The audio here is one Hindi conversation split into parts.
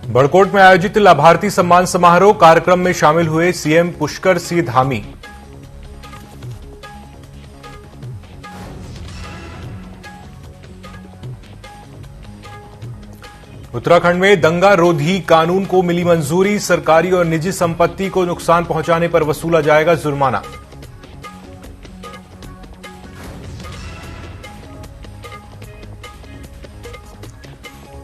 बड़कोट में आयोजित लाभार्थी सम्मान समारोह कार्यक्रम में शामिल हुए सीएम पुष्कर सिंह धामी। उत्तराखंड में दंगा रोधी कानून को मिली मंजूरी, सरकारी और निजी संपत्ति को नुकसान पहुंचाने पर वसूला जाएगा जुर्माना।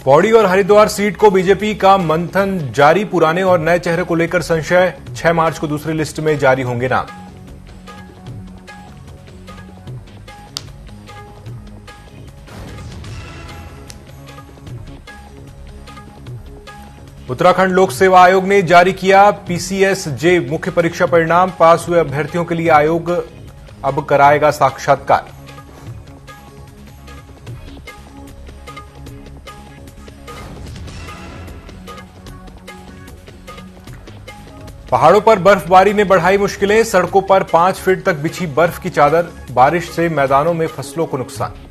पौड़ी और हरिद्वार सीट को बीजेपी का मंथन जारी, पुराने और नए चेहरे को लेकर संशय, 6 मार्च को दूसरी लिस्ट में जारी होंगे नाम। उत्तराखंड लोक सेवा आयोग ने जारी किया पीसीएस-जे मुख्य परीक्षा परिणाम, पास हुए अभ्यर्थियों के लिए आयोग अब कराएगा साक्षात्कार। पहाड़ों पर बर्फबारी ने बढ़ाई मुश्किलें, सड़कों पर 5 फीट तक बिछी बर्फ की चादर, बारिश से मैदानों में फसलों को नुकसान।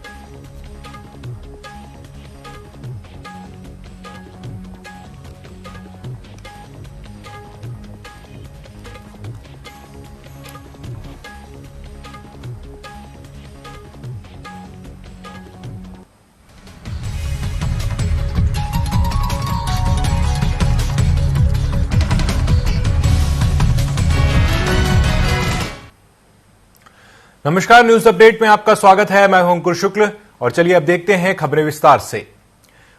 नमस्कार, न्यूज अपडेट में आपका स्वागत है। मैं हूं अंकुर शुक्ल और चलिए अब देखते हैं खबरें विस्तार से।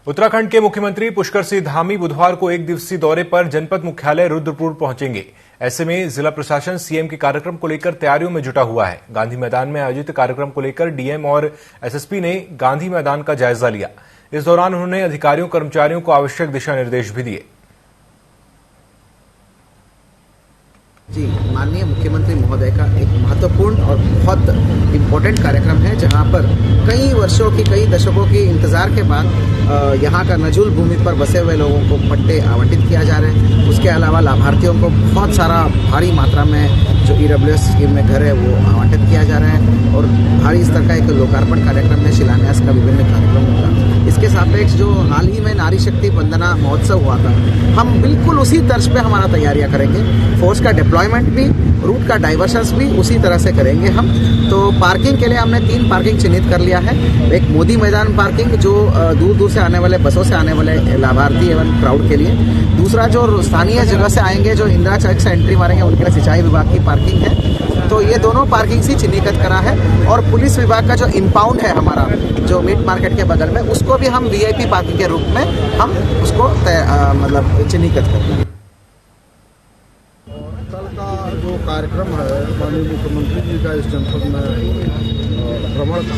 उत्तराखंड के मुख्यमंत्री पुष्कर सिंह धामी बुधवार को 1 दिवसीय दौरे पर जनपद मुख्यालय रुद्रपुर पहुंचेंगे। ऐसे में जिला प्रशासन सीएम के कार्यक्रम को लेकर तैयारियों में जुटा हुआ है। गांधी मैदान में आयोजित कार्यक्रम को लेकर डीएम और एसएसपी ने गांधी मैदान का जायजा लिया। इस दौरान उन्होंने अधिकारियों कर्मचारियों को आवश्यक दिशा निर्देश भी दिए। जी, माननीय मुख्यमंत्री महोदय का एक महत्वपूर्ण और बहुत इम्पोर्टेंट कार्यक्रम है, जहां पर कई वर्षों की, कई दशकों के इंतजार के बाद यहां का नजूल भूमि पर बसे हुए लोगों को पट्टे आवंटित किया जा रहे हैं। उसके अलावा लाभार्थियों को बहुत सारा भारी मात्रा में जो ईडब्ल्यूएस स्कीम में घर है वो आवंटित किया जा रहा है और भारी स्तर का एक लोकार्पण कार्यक्रम में शिलान्यास का विभिन्न कार्यक्रम होगा। इसके सापेक्ष जो हाल ही में नारी शक्ति वंदना महोत्सव हुआ था, हम बिल्कुल उसी तर्ज पे हमारा तैयारियां करेंगे। फोर्स का डिप्लॉयमेंट भी, रूट का डाइवर्शंस भी उसी तरह से करेंगे हम। तो पार्किंग के लिए हमने 3 पार्किंग चिन्हित कर लिया है। एक मोदी मैदान पार्किंग जो दूर दूर से आने वाले बसों से आने वाले लाभार्थी एवं क्राउड के लिए। दूसरा जो स्थानीय जगह से आएंगे, जो इंदिरा चौक से एंट्री मारेंगे, उनके लिए सिंचाई विभाग की पार्किंग है। तो ये दोनों पार्किंग से चिन्हित करा है। और पुलिस विभाग का जो इंपाउंड है हमारा, जो मीट मार्केट के बगल में, उसको भी हम वीआईपी पार्किंग के रूप में हम उसको मतलब चिन्हित करेंगे। कल का जो कार्यक्रम है, माननीय मुख्यमंत्री जी का इस जनपद में भ्रमण का,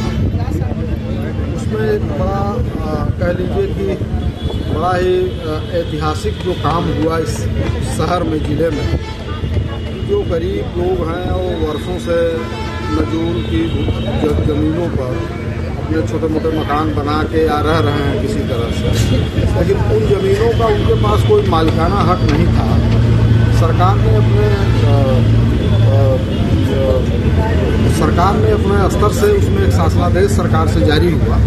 उसमें एक बड़ा कह लीजिए कि बड़ा ही ऐतिहासिक जो काम हुआ इस शहर में, जिले में। जो गरीब लोग हैं वो वर्षों से नजूल की जमीनों पर अपने छोटे मोटे मकान बना के या रह रहे हैं किसी तरह से, लेकिन उन जमीनों का उनके पास कोई मालिकाना हक नहीं था। सरकार ने अपने स्तर से उसमें एक शासनादेश सरकार से जारी हुआ।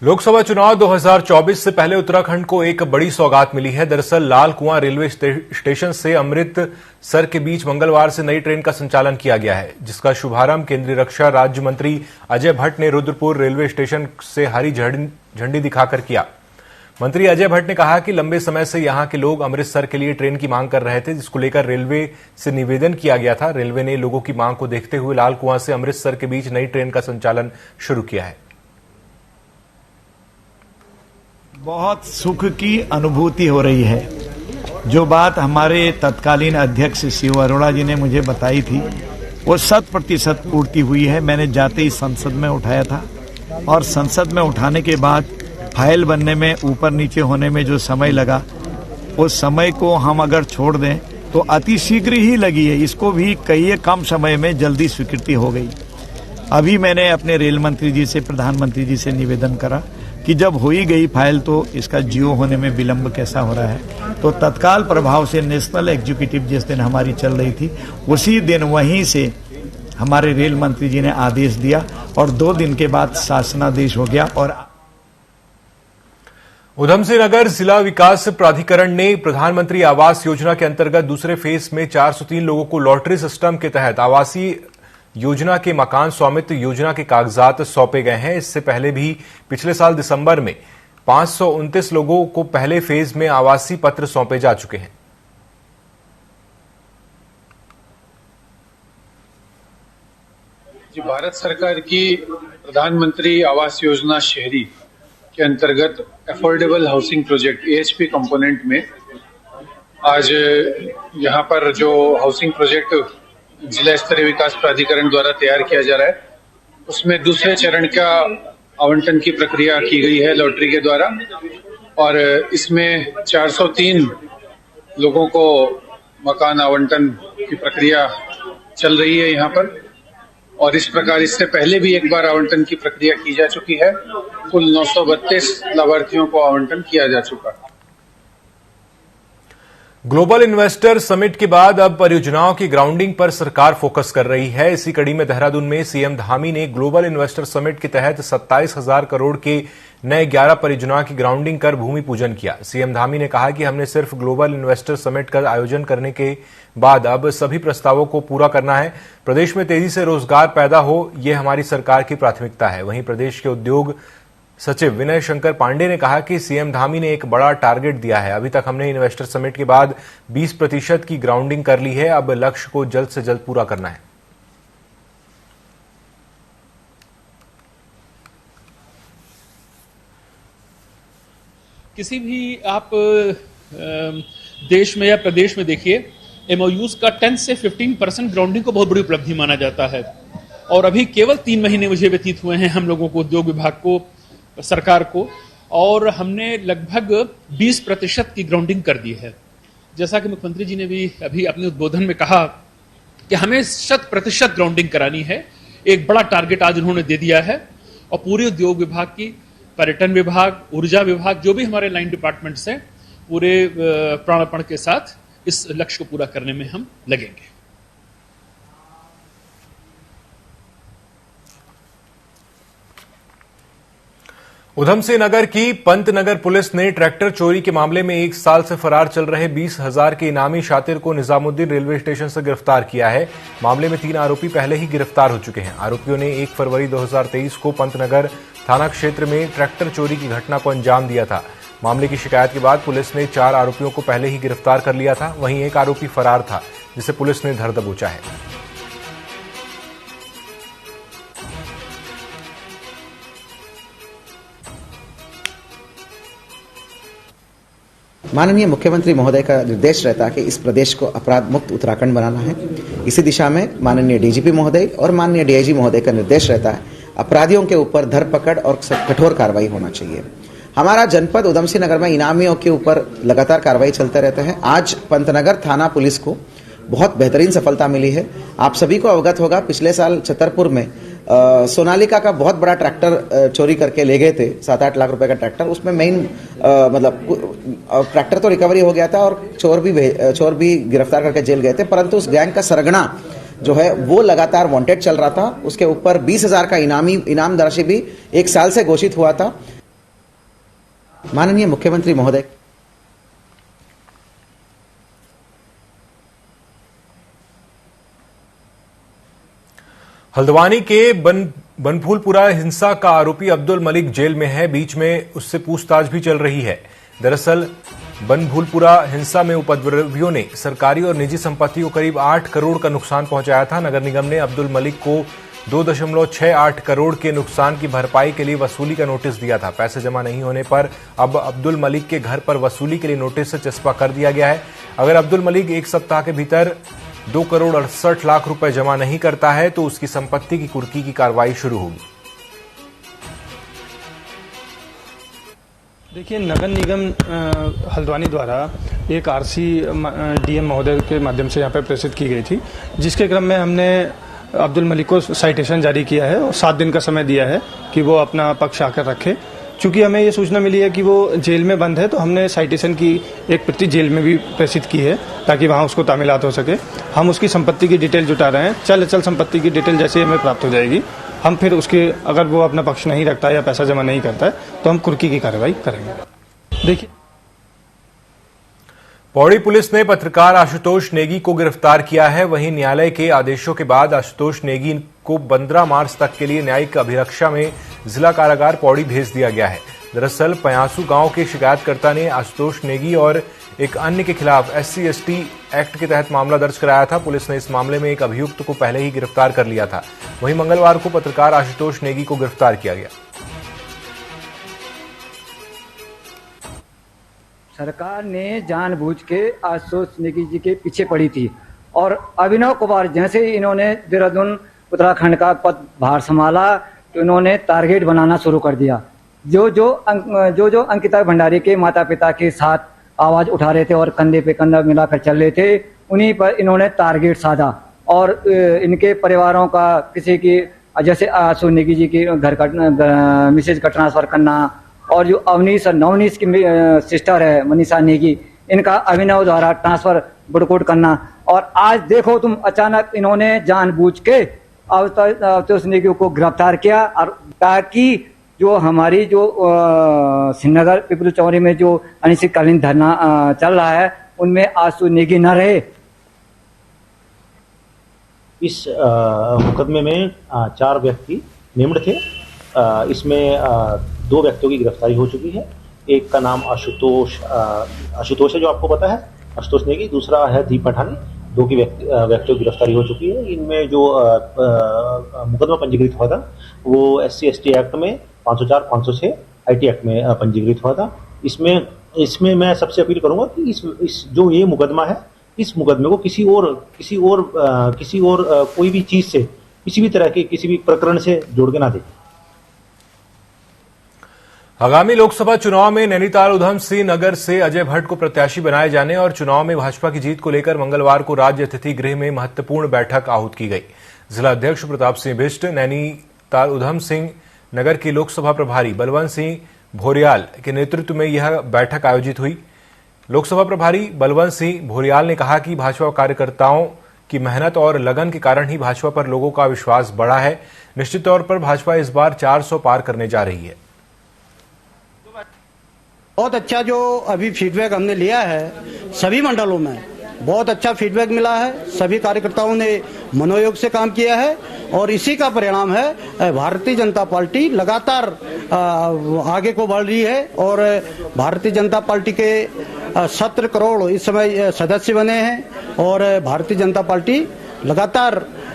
लोकसभा चुनाव 2024 से पहले उत्तराखंड को एक बड़ी सौगात मिली है। दरअसल लाल कुआं रेलवे स्टेशन से अमृतसर के बीच मंगलवार से नई ट्रेन का संचालन किया गया है, जिसका शुभारंभ केंद्रीय रक्षा राज्य मंत्री अजय भट्ट ने रुद्रपुर रेलवे स्टेशन से हरी झंडी दिखाकर किया। मंत्री अजय भट्ट ने कहा कि लंबे समय से यहां के लोग अमृतसर के लिए ट्रेन की मांग कर रहे थे, जिसको लेकर रेलवे से निवेदन किया गया था। रेलवे ने लोगों की मांग को देखते हुए लाल कुआं से अमृतसर के बीच नई ट्रेन का संचालन शुरू किया है। बहुत सुख की अनुभूति हो रही है। जो बात हमारे तत्कालीन अध्यक्ष शिव अरोड़ा जी ने मुझे बताई थी, वो 100% पूर्ति हुई है। मैंने जाते ही संसद में उठाया था और संसद में उठाने के बाद फाइल बनने में, ऊपर नीचे होने में जो समय लगा, उस समय को हम अगर छोड़ दें तो अति शीघ्र ही लगी है। इसको भी कई कम समय में जल्दी स्वीकृति हो गई। अभी मैंने अपने रेल मंत्री जी से, प्रधानमंत्री जी से निवेदन करा कि जब हो ही गई फाइल तो इसका जियो होने में विलंब कैसा हो रहा है। तो तत्काल प्रभाव से नेशनल एग्जीक्यूटिव जिस दिन हमारी चल रही थी, उसी दिन वहीं से हमारे रेल मंत्री जी ने आदेश दिया और 2 दिन के बाद शासनादेश हो गया। और उधमसिंह नगर जिला विकास प्राधिकरण ने प्रधानमंत्री आवास योजना के अंतर्गत दूसरे फेज में 403 लोगों को लॉटरी सिस्टम के तहत आवासीय योजना के मकान स्वामित्व योजना के कागजात सौंपे गए हैं। इससे पहले भी पिछले साल दिसंबर में 529 लोगों को पहले फेज में आवासीय पत्र सौंपे जा चुके हैं। भारत सरकार की प्रधानमंत्री आवास योजना शहरी के अंतर्गत affordable housing project AHP component में आज यहाँ पर जो हाउसिंग प्रोजेक्ट जिला स्तरीय विकास प्राधिकरण द्वारा तैयार किया जा रहा है, उसमें दूसरे चरण का आवंटन की प्रक्रिया की गई है लॉटरी के द्वारा, और इसमें 403 लोगों को मकान आवंटन की प्रक्रिया चल रही है यहाँ पर। और इस प्रकार इससे पहले भी एक बार आवंटन की प्रक्रिया की जा चुकी है। कुल 932 लाभार्थियों को आवंटन किया जा चुका है। ग्लोबल इन्वेस्टर समिट के बाद अब परियोजनाओं की ग्राउंडिंग पर सरकार फोकस कर रही है। इसी कड़ी में देहरादून में सीएम धामी ने ग्लोबल इन्वेस्टर समिट के तहत 27,000 करोड़ के नए 11 परियोजनाओं की ग्राउंडिंग कर भूमि पूजन किया। सीएम धामी ने कहा कि हमने सिर्फ ग्लोबल इन्वेस्टर समिट का आयोजन करने के बाद अब सभी प्रस्तावों को पूरा करना है। प्रदेश में तेजी से रोजगार पैदा हो, ये हमारी सरकार की प्राथमिकता है। वहीं प्रदेश के उद्योग सचिव विनय शंकर पांडे ने कहा कि सीएम धामी ने एक बड़ा टारगेट दिया है। अभी तक हमने इन्वेस्टर समिट के बाद 20% की ग्राउंडिंग कर ली है। अब लक्ष्य को जल्द से जल्द पूरा करना है। किसी भी आप देश में या प्रदेश में देखिए, MOUs का 10 से 15% ग्राउंडिंग को बहुत बड़ी उपलब्धि माना जाता है। और अभी केवल 3 महीने मुझे व्यतीत हुए हैं हम लोगों को, उद्योग विभाग को, सरकार को, और हमने लगभग 20% की ग्राउंडिंग कर दी है। जैसा कि मुख्यमंत्री जी ने भी अभी अपने उद्बोधन में कहा कि हमें 100% ग्राउंडिंग करानी है। एक बड़ा टारगेट आज उन्होंने दे दिया है और पूरे उद्योग विभाग की, पर्यटन विभाग, ऊर्जा विभाग, जो भी हमारे लाइन डिपार्टमेंट्स हैं, पूरे प्राणपण के साथ इस लक्ष्य को पूरा करने में हम लगेंगे। उधमसिंह नगर की पंतनगर पुलिस ने ट्रैक्टर चोरी के मामले में 1 साल से फरार चल रहे 20,000 के इनामी शातिर को निजामुद्दीन रेलवे स्टेशन से गिरफ्तार किया है। मामले में 3 आरोपी पहले ही गिरफ्तार हो चुके हैं। आरोपियों ने 1 फरवरी 2023 को पंतनगर थाना क्षेत्र में ट्रैक्टर चोरी की घटना को अंजाम दिया था। मामले की शिकायत के बाद पुलिस ने 4 आरोपियों को पहले ही गिरफ्तार कर लिया था। वहीं एक आरोपी फरार था, जिसे पुलिस ने धर दबोचा है। माननीय मुख्यमंत्री महोदय का निर्देश रहता है कि इस प्रदेश को अपराध मुक्त उत्तराखंड बनाना है। इसी दिशा में माननीय DGP महोदय और माननीय DIG महोदय का निर्देश रहता है, अपराधियों के ऊपर धरपकड़ और कठोर कार्रवाई होना चाहिए। हमारा जनपद उधमसिंह नगर में इनामियों के ऊपर लगातार कार्रवाई चलते रहते हैं। आज पंतनगर थाना पुलिस को बहुत बेहतरीन सफलता मिली है। आप सभी को अवगत होगा, पिछले साल छतरपुर में सोनालिका का बहुत बड़ा ट्रैक्टर चोरी करके ले गए थे, 7-8 लाख रुपए का ट्रैक्टर। उसमें मेन ट्रैक्टर तो रिकवरी हो गया था और चोर भी गिरफ्तार करके जेल गए थे, परंतु उस गैंग का सरगना जो है वो लगातार वांटेड चल रहा था। उसके ऊपर 20,000 का इनाम राशि भी 1 साल से घोषित हुआ था। माननीय मुख्यमंत्री महोदय हल्द्वानी के बनफूलपुरा हिंसा का आरोपी अब्दुल मलिक जेल में है। बीच में उससे पूछताछ भी चल रही है। दरअसल बनफूलपुरा हिंसा में उपद्रवियों ने सरकारी और निजी संपत्ति को करीब 8 करोड़ का नुकसान पहुंचाया था। नगर निगम ने अब्दुल मलिक को 2.68 करोड़ के नुकसान की भरपाई के लिए वसूली का नोटिस दिया था। पैसे जमा नहीं होने पर अब अब्दुल मलिक के घर पर वसूली के लिए नोटिस चस्पा कर दिया गया है। अगर अब्दुल मलिक 1 सप्ताह के भीतर 2 करोड़ 68 लाख रुपए जमा नहीं करता है तो उसकी संपत्ति की कुर्की की कार्रवाई शुरू होगी। देखिए, नगर निगम हल्द्वानी द्वारा एक RC DM महोदय के माध्यम से यहाँ पर प्रेषित की गई थी, जिसके क्रम में हमने अब्दुल मलिक को साइटेशन जारी किया है और 7 दिन का समय दिया है कि वो अपना पक्ष आकर रखे। चूंकि हमें ये सूचना मिली है कि वो जेल में बंद है, तो हमने साइटेशन की एक प्रति जेल में भी प्रेषित की है ताकि वहाँ उसको तामीलात हो सके। हम उसकी संपत्ति की डिटेल जुटा रहे हैं। चल संपत्ति की डिटेल जैसे हमें प्राप्त हो जाएगी, हम फिर उसके, अगर वो अपना पक्ष नहीं रखता है या पैसा जमा नहीं करता है, तो हम कुर्की की कार्रवाई करेंगे। देखिए, पौड़ी पुलिस ने पत्रकार आशुतोष नेगी को गिरफ्तार किया है। वहीं न्यायालय के आदेशों के बाद आशुतोष नेगी को 15 मार्च तक के लिए न्यायिक अभिरक्षा में जिला कारागार पौड़ी भेज दिया गया है। दरअसल पयासू गांव के शिकायतकर्ता ने आशुतोष नेगी और एक अन्य के खिलाफ SC/ST एक्ट के तहत मामला दर्ज कराया था। पुलिस ने इस मामले में एक अभियुक्त को पहले ही गिरफ्तार कर लिया था। वहीं मंगलवार को पत्रकार आशुतोष नेगी को गिरफ्तार किया गया। सरकार ने जानबूझ के आशुतोष नेगी जी के पीछे पड़ी थी और अभिनव कुमार जैसे इन्होंने देहरादून उत्तराखंड का पदभार संभाला तो इन्होंने टारगेट बनाना शुरू कर दिया। जो अंकिता भंडारी के माता पिता के साथ आवाज उठा रहे थे और कंधे पे कंधा मिलाकर चल रहे थे, उन्हीं पर इन्होंने टारगेट साधा और इनके परिवारों का किसी की जैसे आशुतोष नेगी जी के घर का मिसेज का ट्रांसफर करना और जो अवनीश और नवनीश की सिस्टर है मनीषा नेगी, इनका अभिनव द्वारा ट्रांसफर बुड़कुट करना। और आज देखो तुम, अचानक इन्होंने जानबूझ के आशुतोष नेगी को गिरफ्तार किया और ताकि जो हमारी जो श्रीनगर पिपलू चौरी में जो अनिश्चितकालीन धरना चल रहा है उनमें आशुतोष नेगी न रहे। इस मुकदमे में 4 व्यक्ति नेम्ड थे। इसमें 2 व्यक्तियों की गिरफ्तारी हो चुकी है। एक का नाम आशुतोष है जो आपको पता है, आशुतोष नेगी। दूसरा है दीप पठानी। 2 की व्यक्तियों की गिरफ्तारी हो चुकी है। इनमें जो मुकदमा पंजीकृत हुआ था वो SC/ST एक्ट में 504, 506 IT एक्ट में पंजीकृत हुआ था। इसमें मैं सबसे अपील करूंगा कि इस जो ये मुकदमा है, इस मुकदमे को किसी और कोई भी चीज से, किसी भी तरह के किसी भी प्रकरण से जोड़ के ना दे। आगामी लोकसभा चुनाव में नैनीताल उधम सिंह नगर से अजय भट्ट को प्रत्याशी बनाए जाने और चुनाव में भाजपा की जीत को लेकर मंगलवार को राज्य अतिथि गृह में महत्वपूर्ण बैठक आहूत की गई। जिला अध्यक्ष प्रताप सिंह बिष्ट, नैनीताल उधम सिंह नगर के लोकसभा प्रभारी बलवंत सिंह भोरियाल के नेतृत्व में यह बैठक आयोजित हुई। लोकसभा प्रभारी बलवंत सिंह भोरियाल ने कहा कि भाजपा कार्यकर्ताओं की मेहनत और लगन के कारण ही भाजपा पर लोगों का विश्वास बढ़ा है। निश्चित तौर पर भाजपा इस बार 400 पार करने जा रही है। बहुत अच्छा जो अभी फीडबैक हमने लिया है, सभी मंडलों में बहुत अच्छा फीडबैक मिला है। सभी कार्यकर्ताओं ने मनोयोग से काम किया है और इसी का परिणाम है भारतीय जनता पार्टी लगातार आगे को बढ़ रही है और भारतीय जनता पार्टी के 17 करोड़ इस समय सदस्य बने हैं और भारतीय जनता पार्टी लगातार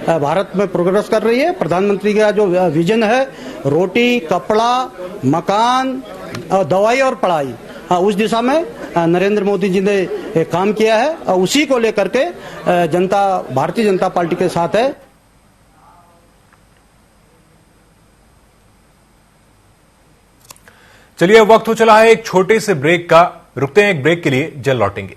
भारत में प्रोग्रेस कर रही है। प्रधानमंत्री का जो विजन है, रोटी, कपड़ा, मकान, दवाई और पढ़ाई, उस दिशा में नरेंद्र मोदी जी ने काम किया है और उसी को लेकर के जनता भारतीय जनता पार्टी के साथ है। चलिए, वक्त हो चला है एक छोटे से ब्रेक का। रुकते हैं एक ब्रेक के लिए, जल्द लौटेंगे।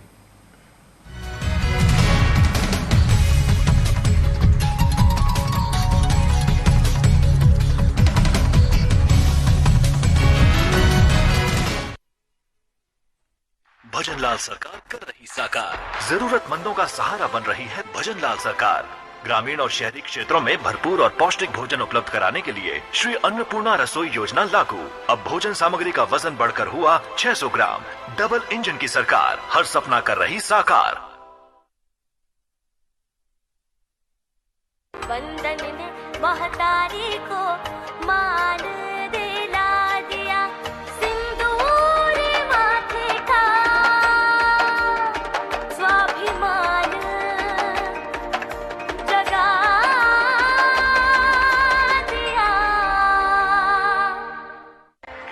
भजनलाल सरकार कर रही साकार, जरूरतमंदों का सहारा बन रही है भजनलाल सरकार। ग्रामीण और शहरी क्षेत्रों में भरपूर और पौष्टिक भोजन उपलब्ध कराने के लिए श्री अन्नपूर्णा रसोई योजना लागू। अब भोजन सामग्री का वजन बढ़कर हुआ 600 ग्राम। डबल इंजन की सरकार, हर सपना कर रही साकार। बंदन ने महतारी को मान दिला दिया, सिंदूर माथे का स्वाभिमान जगा दिया।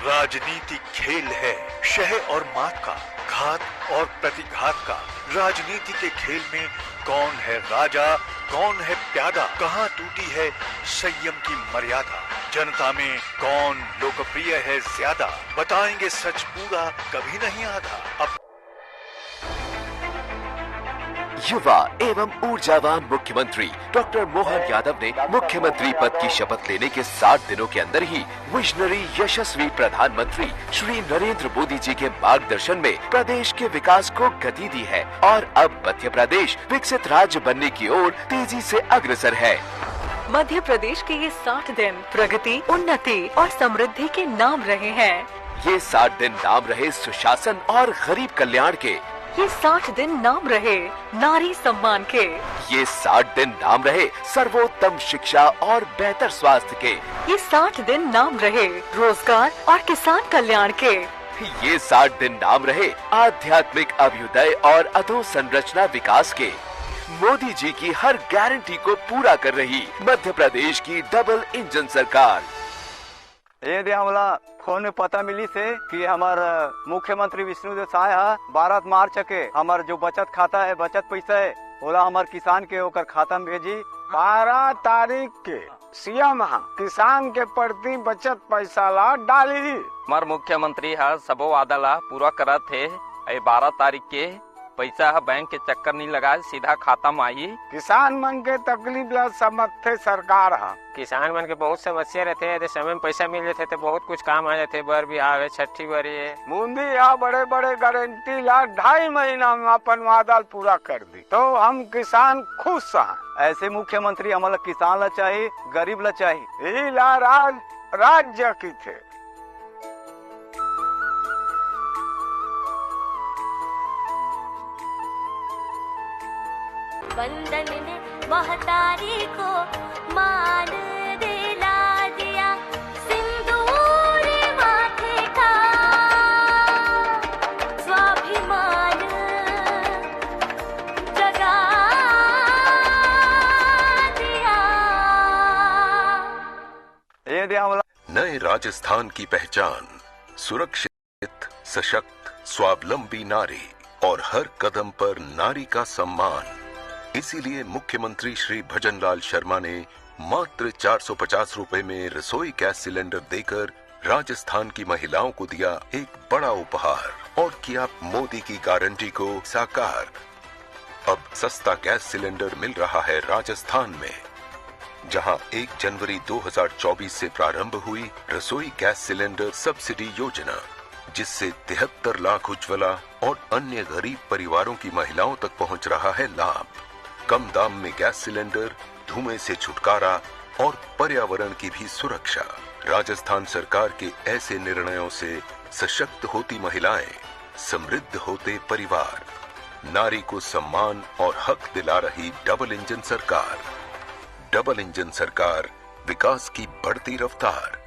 राजनीति खेल है शह और मात का, घात और प्रतिघात का। राजनीति के खेल में कौन है राजा, कौन है प्यादा, कहाँ टूटी है संयम की मर्यादा, जनता में कौन लोकप्रिय है ज्यादा, बताएंगे सच पूरा कभी नहीं आधा। अब युवा एवं ऊर्जावान मुख्यमंत्री डॉक्टर मोहन यादव ने मुख्यमंत्री पद की शपथ लेने के 60 दिनों के अंदर ही विजनरी यशस्वी प्रधानमंत्री श्री नरेंद्र मोदी जी के मार्गदर्शन में प्रदेश के विकास को गति दी है और अब मध्य प्रदेश विकसित राज्य बनने की ओर तेजी से अग्रसर है। मध्य प्रदेश के ये 60 दिन प्रगति, उन्नति और समृद्धि के नाम रहे हैं। ये 60 दिन नाम रहे सुशासन और गरीब कल्याण के। ये 60 दिन नाम रहे नारी सम्मान के। ये 60 दिन नाम रहे सर्वोत्तम शिक्षा और बेहतर स्वास्थ्य के। ये 60 दिन नाम रहे रोजगार और किसान कल्याण के। ये 60 दिन नाम रहे आध्यात्मिक अभ्युदय और अधोसंरचना विकास के। मोदी जी की हर गारंटी को पूरा कर रही मध्य प्रदेश की डबल इंजन सरकार। ये दे हमला फोन में पता मिली से कि हमार मुख्यमंत्री विष्णुदेव साय 12 मार्च के हमार जो बचत खाता है, बचत पैसा है, ओला हमार किसान के ओकर खाता में भेजी। 12 तारीख के सीएम किसान के प्रति बचत पैसा ला डाली। हमार मुख्यमंत्री सबो वादा ला पूरा करत थे। 12 तारीख के पैसा बैंक के चक्कर नहीं लगा, सीधा खाता में आई। किसान मन के तकलीफ ला समझते सरकार किसान मन के बहुत समस्या रहते हैं, समय में पैसा मिल जाते तो बहुत कुछ काम आ जाते। बर भी आवे, छठी बरी है। मुंदी यहाँ बड़े बड़े गारंटी ला 2.5 महीना में अपन वादा पूरा कर दी, तो हम किसान खुश हैं। ऐसे मुख्यमंत्री हमारा किसान ला चाहिए, गरीब ला चाहिए। यही ला राज्य की थे। वंदन ने महतारी को मान दिला दिया, सिंदूर माथे का स्वाभिमान जगा दिया। ये दे हमला नए राजस्थान की पहचान, सुरक्षित, सशक्त, स्वावलंबी नारी और हर कदम पर नारी का सम्मान। इसीलिए मुख्यमंत्री श्री भजनलाल शर्मा ने मात्र 450 रुपए में रसोई गैस सिलेंडर देकर राजस्थान की महिलाओं को दिया एक बड़ा उपहार और किया मोदी की गारंटी को साकार। अब सस्ता गैस सिलेंडर मिल रहा है राजस्थान में, जहां 1 जनवरी 2024 से प्रारंभ हुई रसोई गैस सिलेंडर सब्सिडी योजना, जिससे 73 लाख उज्ज्वला और अन्य गरीब परिवारों की महिलाओं तक पहुंच रहा है लाभ। कम दाम में गैस सिलेंडर, धुएं से छुटकारा और पर्यावरण की भी सुरक्षा। राजस्थान सरकार के ऐसे निर्णयों से सशक्त होती महिलाएं, समृद्ध होते परिवार, नारी को सम्मान और हक दिला रही डबल इंजन सरकार। डबल इंजन सरकार, विकास की बढ़ती रफ्तार।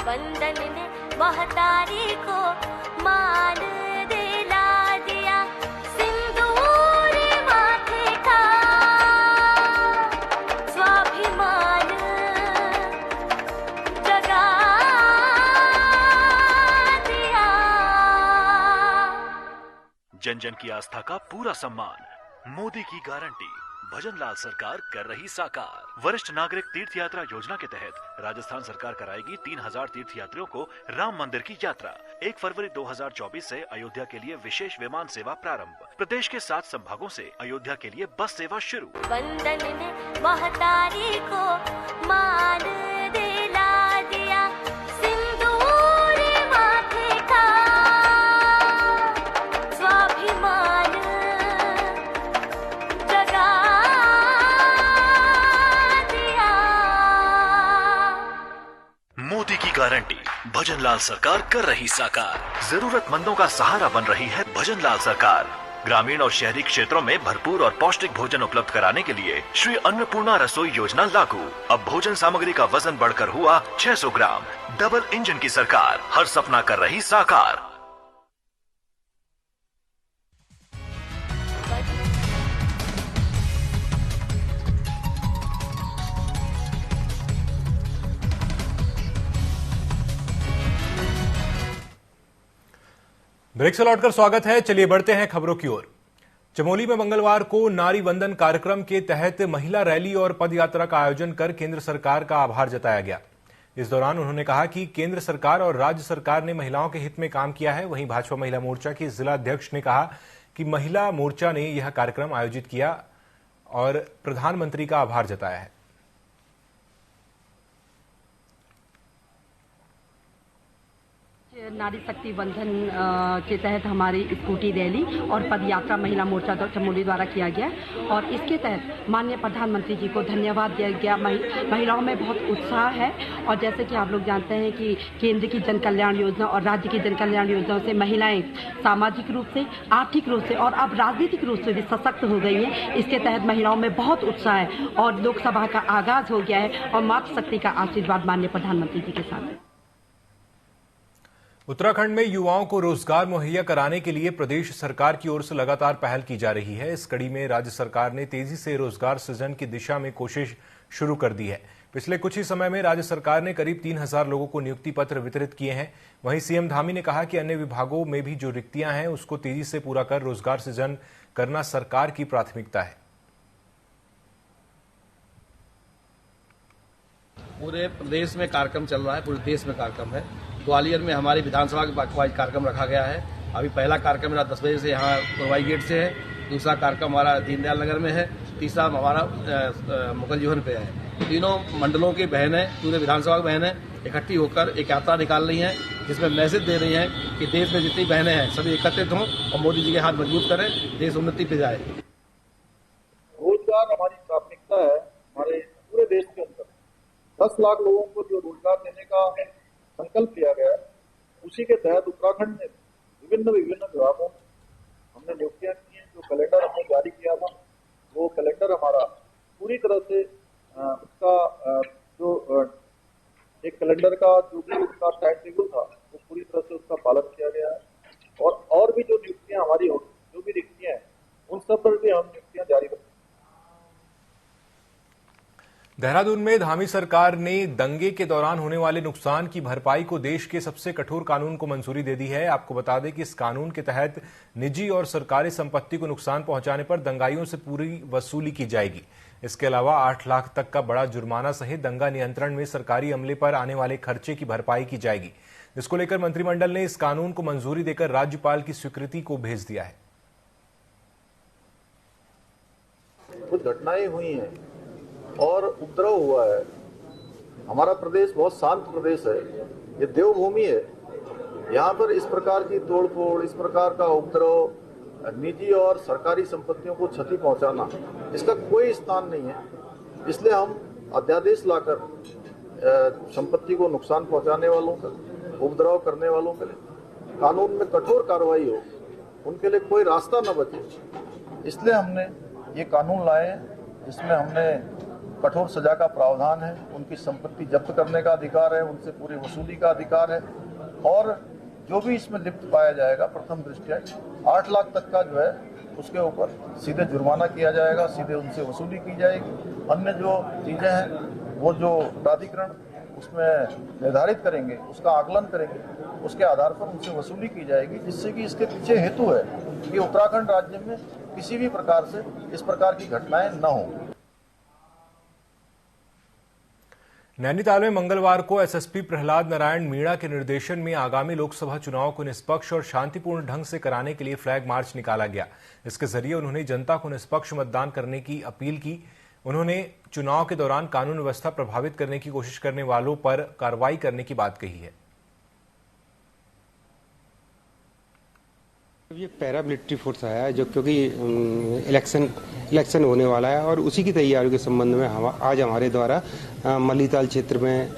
वंदन ने महतारी को मान दिला दिया, सिंदूर माथे का स्वाभिमान जगा दिया। जन जन की आस्था का पूरा सम्मान, मोदी की गारंटी, भजनलाल सरकार कर रही साकार। वरिष्ठ नागरिक तीर्थ यात्रा योजना के तहत राजस्थान सरकार कराएगी 3000 तीर्थ यात्रियों को राम मंदिर की यात्रा। 1 फरवरी 2024 से अयोध्या के लिए विशेष विमान सेवा प्रारंभ। प्रदेश के 7 संभागों से अयोध्या के लिए बस सेवा शुरू। वंदन ने महतारी को मान दिला दिया, सिंदूर माथे का स्वाभिमान जगा दिया। मोदी की गारंटी, भजनलाल सरकार कर रही साकार। जरूरतमंदों का सहारा बन रही है भजनलाल सरकार। ग्रामीण और शहरी क्षेत्रों में भरपूर और पौष्टिक भोजन उपलब्ध कराने के लिए श्री अन्नपूर्णा रसोई योजना लागू। अब भोजन सामग्री का वजन बढ़कर हुआ 600 ग्राम। डबल इंजन की सरकार, हर सपना कर रही साकार। ब्रेक से लौटकर स्वागत है। चलिए बढ़ते हैं खबरों की ओर। चमोली में मंगलवार को नारी वंदन कार्यक्रम के तहत महिला रैली और पद यात्रा का आयोजन कर केंद्र सरकार का आभार जताया गया। इस दौरान उन्होंने कहा कि केंद्र सरकार और राज्य सरकार ने महिलाओं के हित में काम किया है। वहीं भाजपा महिला मोर्चा की जिला अध्यक्ष ने कहा कि महिला मोर्चा ने यह कार्यक्रम आयोजित किया और प्रधानमंत्री का आभार जताया है। नारी शक्ति बंधन के तहत हमारी स्कूटी रैली और पदयात्रा महिला मोर्चा चमोली द्वारा किया गया और इसके तहत माननीय प्रधानमंत्री जी को धन्यवाद दिया गया। महिलाओं में बहुत उत्साह है और जैसे कि आप लोग जानते हैं कि केंद्र की जन कल्याण योजना और राज्य की जन कल्याण योजनाओं से महिलाएं सामाजिक रूप से, आर्थिक रूप से और अब राजनीतिक रूप से भी सशक्त हो गई हैं। इसके तहत महिलाओं में बहुत उत्साह है और लोकसभा का आगाज हो गया है और मातृशक्ति का आशीर्वाद माननीय प्रधानमंत्री जी के साथ है। उत्तराखंड में युवाओं को रोजगार मुहैया कराने के लिए प्रदेश सरकार की ओर से लगातार पहल की जा रही है। इस कड़ी में राज्य सरकार ने तेजी से रोजगार सृजन की दिशा में कोशिश शुरू कर दी है। पिछले कुछ ही समय में राज्य सरकार ने करीब 3000 लोगों को नियुक्ति पत्र वितरित किए हैं। वहीं सीएम धामी ने कहा कि अन्य विभागों में भी जो रिक्तियां हैं उसको तेजी से पूरा कर रोजगार सृजन करना सरकार की प्राथमिकता है। पूरे प्रदेश में कार्यक्रम चल रहा है, पूरे देश में कार्यक्रम है। ग्वालियर में हमारी विधानसभा के वाइज कार्यक्रम रखा गया है। अभी पहला कार्यक्रम मेरा 10 बजे से यहाँ पुरवाई गेट से है, दूसरा कार्यक्रम हमारा दीनदयाल नगर में है, तीसरा हमारा मुगल जीवन पे है। तीनों मंडलों की बहनें, पूरे विधानसभा की बहनें इकट्ठी होकर एक यात्रा निकाल रही हैं, जिसमें मैसेज दे रही हैं कि देश में जितनी बहनें हैं सभी एकत्रित हों और मोदी जी के हाथ मजबूत करें, देश उन्नति पे जाए। रोजगार हमारी प्राथमिकता है। हमारे पूरे देश के अंदर 10 लाख लोगों को जो रोजगार देने का संकल्प लिया गया है, उसी के तहत उत्तराखंड में विभिन्न विभागों में हमने नियुक्तियां की हैं। जो कैलेंडर हमने जारी किया था, वो कैलेंडर हमारा पूरी तरह से उसका जो एक कैलेंडर का जो भी उसका टाइम टेबल था, वो पूरी तरह से उसका पालन किया गया है। और भी जो नियुक्तियां हमारी होगी, जो भी रिक्तियां हैं, उन सब पर भी हम नियुक्तियां जारी रखेंगे। देहरादून में धामी सरकार ने दंगे के दौरान होने वाले नुकसान की भरपाई को देश के सबसे कठोर कानून को मंजूरी दे दी है। आपको बता दें कि इस कानून के तहत निजी और सरकारी संपत्ति को नुकसान पहुंचाने पर दंगाइयों से पूरी वसूली की जाएगी। इसके अलावा 8 लाख तक का बड़ा जुर्माना सहित दंगा नियंत्रण में सरकारी अमले पर आने वाले खर्चे की भरपाई की जाएगी। इसको लेकर मंत्रिमंडल ने इस कानून को मंजूरी देकर राज्यपाल की स्वीकृति को भेज दिया है। कुछ घटनाएं हुई हैं और उपद्रव हुआ है। हमारा प्रदेश बहुत शांत प्रदेश है, ये देवभूमि है। यहाँ पर इस प्रकार की तोड़फोड़, इस प्रकार का उपद्रव, निजी और सरकारी संपत्तियों को क्षति पहुंचाना, इसका कोई स्थान नहीं है। इसलिए हम अध्यादेश लाकर संपत्ति को नुकसान पहुंचाने वालों का, उपद्रव करने वालों के लिए कानून में कठोर कार्रवाई हो, उनके लिए कोई रास्ता न बचे, इसलिए हमने ये कानून लाए जिसमें हमने कठोर सजा का प्रावधान है। उनकी संपत्ति जब्त करने का अधिकार है, उनसे पूरी वसूली का अधिकार है और जो भी इसमें लिप्त पाया जाएगा प्रथम दृष्टया 8 लाख तक का जो है उसके ऊपर सीधे जुर्माना किया जाएगा, सीधे उनसे वसूली की जाएगी। अन्य जो चीजें हैं वो जो प्राधिकरण उसमें निर्धारित करेंगे, उसका आकलन करेंगे, उसके आधार पर उनसे वसूली की जाएगी, जिससे कि इसके पीछे हेतु है कि उत्तराखंड राज्य में किसी भी प्रकार से इस प्रकार की घटनाएं न हों। नैनीताल में मंगलवार को एसएसपी प्रहलाद नारायण मीणा के निर्देशन में आगामी लोकसभा चुनाव को निष्पक्ष और शांतिपूर्ण ढंग से कराने के लिए फ्लैग मार्च निकाला गया। इसके जरिए उन्होंने जनता को निष्पक्ष मतदान करने की अपील की। उन्होंने चुनाव के दौरान कानून व्यवस्था प्रभावित करने की कोशिश करने वालों पर कार्रवाई करने की बात कही है। ये पैरामिलिट्री फोर्स आया है जो क्योंकि इलेक्शन होने वाला है और उसी की तैयारियों के संबंध में आज हमारे द्वारा मल्लीताल क्षेत्र में,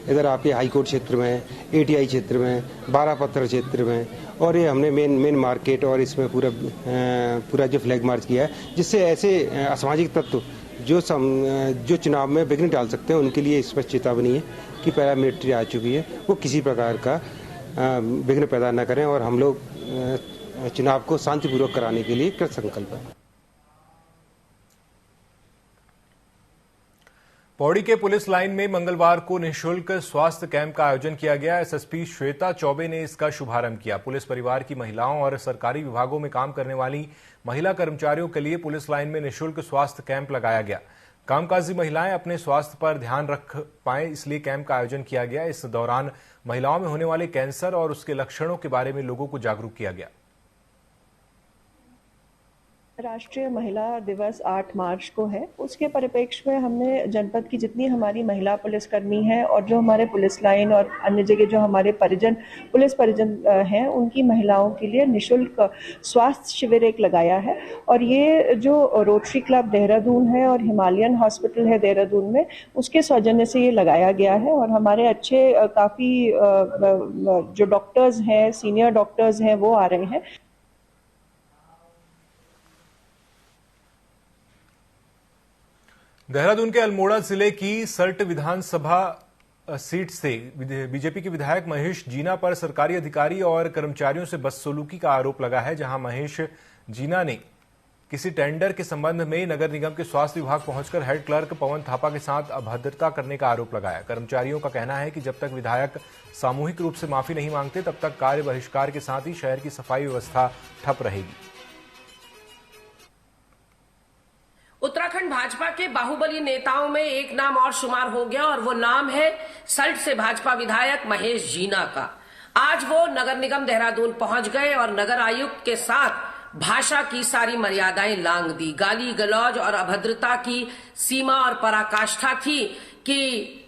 इधर आपके हाईकोर्ट क्षेत्र में, एटीआई क्षेत्र में, बारापत्थर क्षेत्र में और ये हमने मेन मार्केट और इसमें पूरा जो फ्लैग मार्च किया है, जिससे ऐसे असामाजिक तत्व जो चुनाव में विघ्न डाल सकते हैं उनके लिए स्पष्ट चेतावनी है कि पैरामिलिट्री आ चुकी है, वो किसी प्रकार का विघ्न पैदा न करें और हम लोग चुनाव को शांतिपूर्वक कराने के लिए कृत संकल्प है। पौड़ी के पुलिस लाइन में मंगलवार को निःशुल्क स्वास्थ्य कैंप का आयोजन किया गया। एसएसपी श्वेता चौबे ने इसका शुभारंभ किया। पुलिस परिवार की महिलाओं और सरकारी विभागों में काम करने वाली महिला कर्मचारियों के लिए पुलिस लाइन में निःशुल्क स्वास्थ्य कैंप लगाया गया। कामकाजी महिलाएं अपने स्वास्थ्य पर ध्यान रख पाएं, इसलिए कैंप का आयोजन किया गया। इस दौरान महिलाओं में होने वाले कैंसर और उसके लक्षणों के बारे में लोगों को जागरूक किया गया। राष्ट्रीय महिला दिवस 8 मार्च को है। उसके परिप्रेक्ष्य में हमने जनपद की जितनी हमारी महिला पुलिसकर्मी हैं और जो हमारे पुलिस लाइन और अन्य जगह जो हमारे पुलिस परिजन हैं, उनकी महिलाओं के लिए निःशुल्क स्वास्थ्य शिविर एक लगाया है। और ये जो रोटरी क्लब देहरादून है और हिमालयन हॉस्पिटल है देहरादून में, उसके सौजन्य से ये लगाया गया है। और हमारे अच्छे काफ़ी जो डॉक्टर्स हैं, सीनियर डॉक्टर्स हैं, वो आ रहे हैं। देहरादून के अल्मोड़ा जिले की सल्ट विधानसभा सीट से बीजेपी के विधायक महेश जीना पर सरकारी अधिकारी और कर्मचारियों से बदसलूकी का आरोप लगा है। जहां महेश जीना ने किसी टेंडर के संबंध में नगर निगम के स्वास्थ्य विभाग पहुंचकर हेड क्लर्क पवन थापा के साथ अभद्रता करने का आरोप लगाया। कर्मचारियों का कहना है कि जब तक विधायक सामूहिक रूप से माफी नहीं मांगते तब तक कार्य बहिष्कार के साथ ही शहर की सफाई व्यवस्था ठप रहेगी। उत्तराखंड भाजपा के बाहुबली नेताओं में एक नाम और शुमार हो गया और वो नाम है सल्ट से भाजपा विधायक महेश जीना का। आज वो नगर निगम देहरादून पहुंच गए और नगर आयुक्त के साथ भाषा की सारी मर्यादाएं लांघ दी। गाली गलौज और अभद्रता की सीमा और पराकाष्ठा थी कि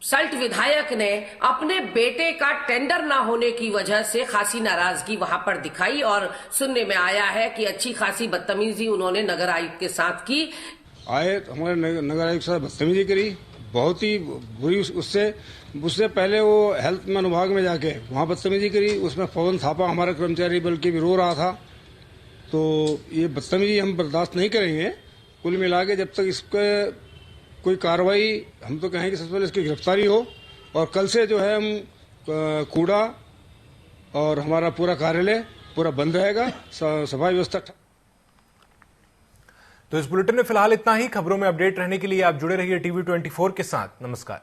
सल्ट विधायक ने अपने बेटे का टेंडर ना होने की वजह से खासी नाराजगी वहां पर दिखाई और सुनने में आया है कि अच्छी खासी बदतमीजी उन्होंने नगर आयुक्त के साथ की। आए हमारे नगर आयुक्त के साथ बदतमीजी करी, बहुत ही बुरी। उससे पहले वो हेल्थ विभाग में जाके वहां बदतमीजी करी। उसमें पवन थापा हमारा कर्मचारी बल्कि भी रो रहा था। तो ये बदतमीजी हम बर्दाश्त नहीं करेंगे। कुल मिला के जब तक इसके कोई कार्रवाई, हम तो कहेंगे सबसे पहले इसकी गिरफ्तारी हो। और कल से जो है हम कूड़ा और हमारा पूरा कार्यालय पूरा बंद रहेगा, सफाई व्यवस्था। तो इस बुलेटिन में फिलहाल इतना ही। खबरों में अपडेट रहने के लिए आप जुड़े रहिए TV24 के साथ। नमस्कार।